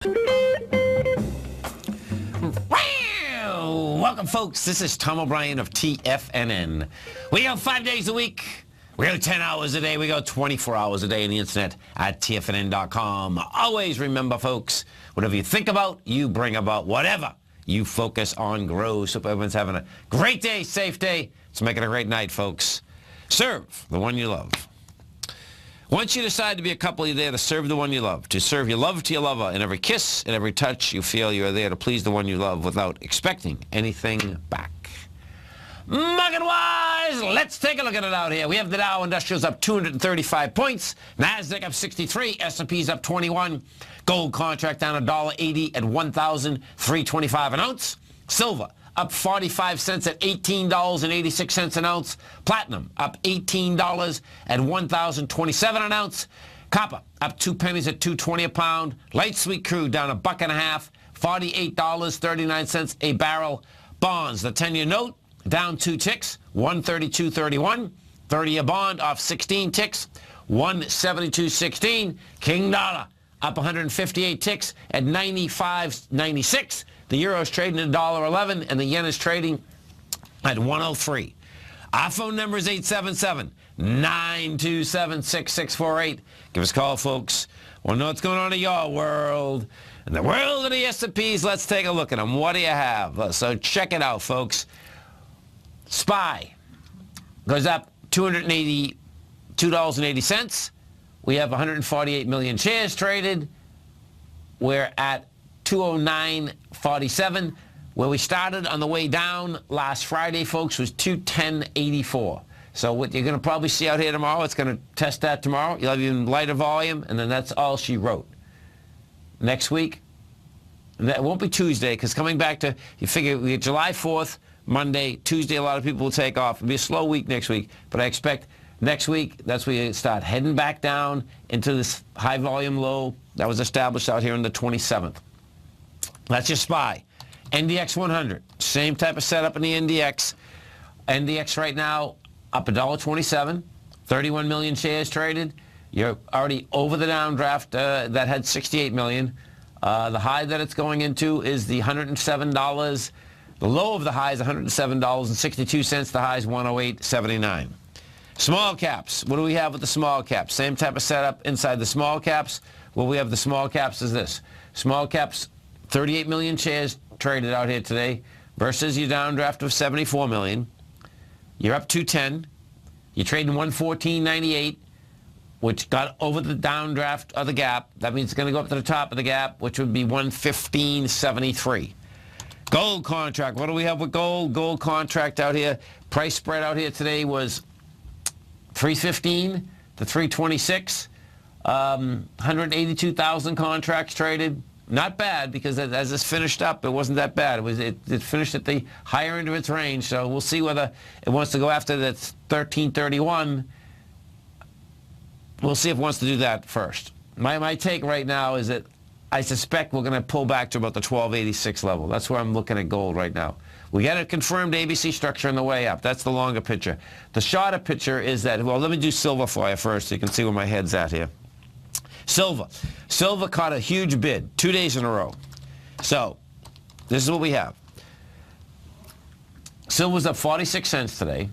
Welcome, folks. This is Tom O'Brien of TFNN. We go 5 days a week. We go 10 hours a day. We go 24 hours a day on the internet at TFNN.com. Always remember, folks, whatever you think about, you bring about. Whatever you focus on grows. Hope everyone's having a great day, safe day. It's making a great night, folks. Serve the one you love. Once you decide to be a couple, you're there to serve the one you love, to serve your love to your lover. In every kiss, in every touch, you feel you're there to please the one you love without expecting anything back. Market-wise, let's take a look at it out here. We have the Dow Industrials up 235 points, NASDAQ up 63, S&P's up 21, gold contract down $1.80 at $1,325 an ounce, silver up 45 cents at $18.86 an ounce. Platinum up $18 at $1,027 an ounce. Copper up 2 pennies at $2.20 a pound. Light sweet crude down $1.50, $48.39 a barrel. Bonds, the 10-year note down 2 ticks, 132.31. 30-year bond off 16 ticks, 172.16. King dollar up 158 ticks at 95.96. The euro is trading at $1.11, and the yen is trading at 103. Our phone number is 877-927-6648. Give us a call, folks. Want to know what's going on in your world. In the world of the S&Ps, let's take a look at them. What do you have? So check it out, folks. SPY goes up $282.80. We have 148 million shares traded. We're at 209.47. Where we started on the way down last Friday, folks, was 210.84. So what you're going to probably see out here tomorrow, it's going to test that tomorrow. You'll have even lighter volume, and then that's all she wrote. Next week, that won't be Tuesday, because coming back to, you figure we get July 4th, Monday, Tuesday, a lot of people will take off. It'll be a slow week next week, but I expect next week, that's where you start heading back down into this high volume low that was established out here on the 27th. That's your SPY. NDX 100, same type of setup in the NDX. NDX right now up $1.27, 31 million shares traded. You're already over the downdraft that had 68 million. The high that it's going into is the $107. The low of the high is $107.62. The high is 108.79. Small caps. What do we have with the small caps? Same type of setup inside the small caps. What we have the small caps is this. Small caps, 38 million shares traded out here today versus your downdraft of 74 million. You're up 210. You're trading 114.98, which got over the downdraft of the gap. That means it's going to go up to the top of the gap, which would be 115.73. Gold contract. What do we have with gold? Gold contract out here. Price spread out here today was 315 to 326. 182,000 contracts traded. Not bad, because as this finished up, it wasn't that bad. It finished at the higher end of its range, so we'll see whether it wants to go after that 1331. We'll see if it wants to do that first. My take right now is that I suspect we're going to pull back to about the 1286 level. That's where I'm looking at gold right now. We got a confirmed ABC structure on the way up. That's the longer picture. The shorter picture is that, well, let me do silver for you first so you can see where my head's at here. Silver. Silver caught a huge bid 2 days in a row. So, this is what we have. Silver's up 46 cents today.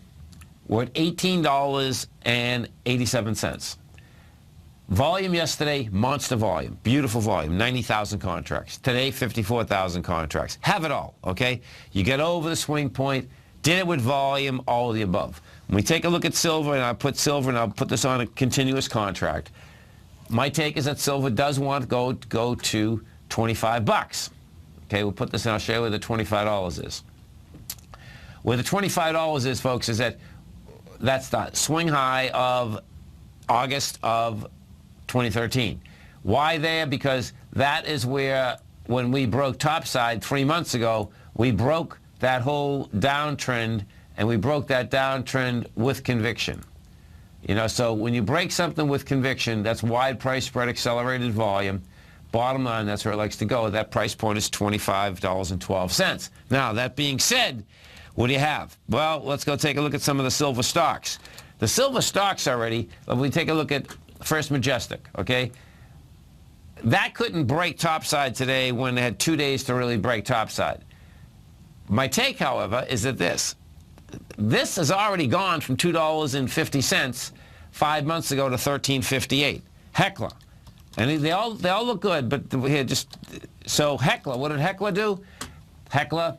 We're at $18.87. Volume yesterday, monster volume. Beautiful volume, 90,000 contracts. Today, 54,000 contracts. Have it all, okay? You get over the swing point, did it with volume, all of the above. When we take a look at silver, and I'll put this on a continuous contract, my take is that silver does want to go to 25 bucks. Okay, we'll put this in. I'll show you where the $25 is. Where the $25 is, folks, is that's the swing high of August of 2013. Why there? Because that is where, when we broke topside 3 months ago, we broke that whole downtrend, and we broke that downtrend with conviction. You know, so when you break something with conviction, that's wide price spread, accelerated volume. Bottom line, that's where it likes to go. That price point is $25.12. Now, that being said, what do you have? Well, let's go take a look at some of the silver stocks. The silver stocks already, if we take a look at First Majestic, okay? that couldn't break topside today when it had 2 days to really break topside. My take, however, is that this has already gone from $2.50 5 months ago to $13.58. Heckler. And they all look good, but here so Heckler, what did Heckler do? Heckler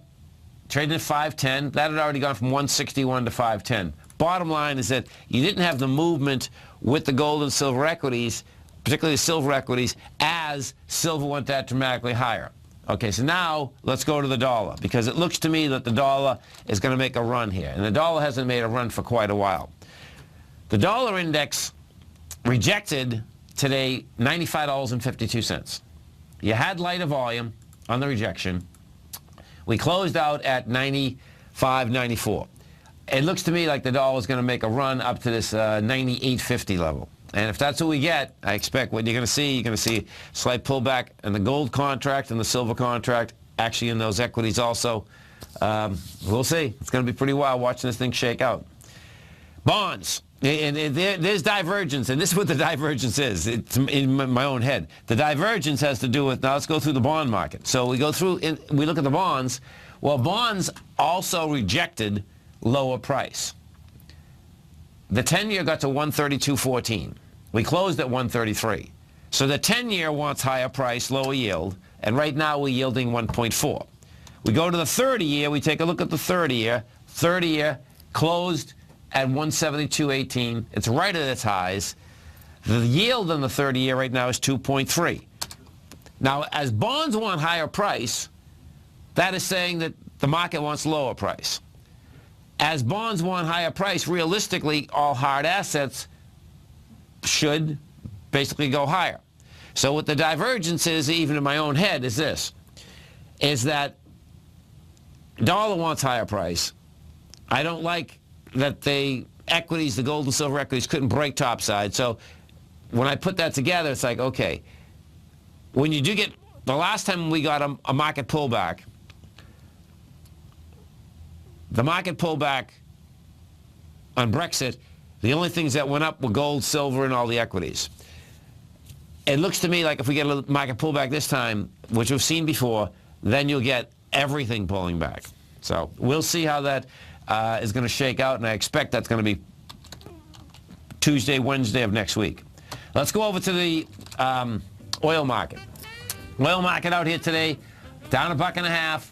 traded at 510. That had already gone from 161 to 510. Bottom line is that you didn't have the movement with the gold and silver equities, particularly the silver equities, as silver went that dramatically higher. Okay, so now let's go to the dollar, because it looks to me that the dollar is going to make a run here, and the dollar hasn't made a run for quite a while. The dollar index rejected today $95.52. You had lighter volume on the rejection. We closed out at 95.94. It looks to me like the dollar is going to make a run up to this 98.50 level. And if that's what we get, I expect what you're going to see a slight pullback in the gold contract and the silver contract, actually in those equities also. We'll see. It's going to be pretty wild watching this thing shake out. Bonds. And there's divergence, and this is what the divergence is. It's in my own head. The divergence has to do with, now let's go through the bond market. So we go through, we look at the bonds. Well, bonds also rejected lower price. The 10-year got to 132.14. We closed at 133. So the 10-year wants higher price, lower yield, and right now we're yielding 1.4. We go to the 30-year, we take a look at the 30-year. 30-year closed at 172.18. It's right at its highs. The yield on the 30-year right now is 2.3. Now, as bonds want higher price, that is saying that the market wants lower price. As bonds want higher price, realistically, all hard assets should basically go higher. So what the divergence is, even in my own head, is this, is that dollar wants higher price. I don't like that the equities, the gold and silver equities, couldn't break topside. So when I put that together, it's like, okay, when you do get, the last time we got a market pullback, the market pullback on Brexit, the only things that went up were gold, silver, and all the equities. It looks to me like if we get a market pullback this time, which we've seen before, then you'll get everything pulling back. So we'll see how that is going to shake out, and I expect that's going to be Tuesday, Wednesday of next week. Let's go over to the oil market. Oil market out here today, down $1.50.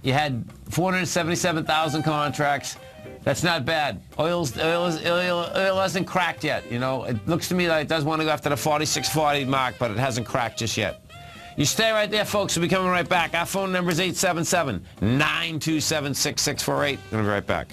You had 477,000 contracts. That's not bad. Oil hasn't cracked yet. You know, it looks to me like it does want to go after the 46.40 mark, but it hasn't cracked just yet. You stay right there, folks. We'll be coming right back. Our phone number is 877-927-6648. Going to be right back.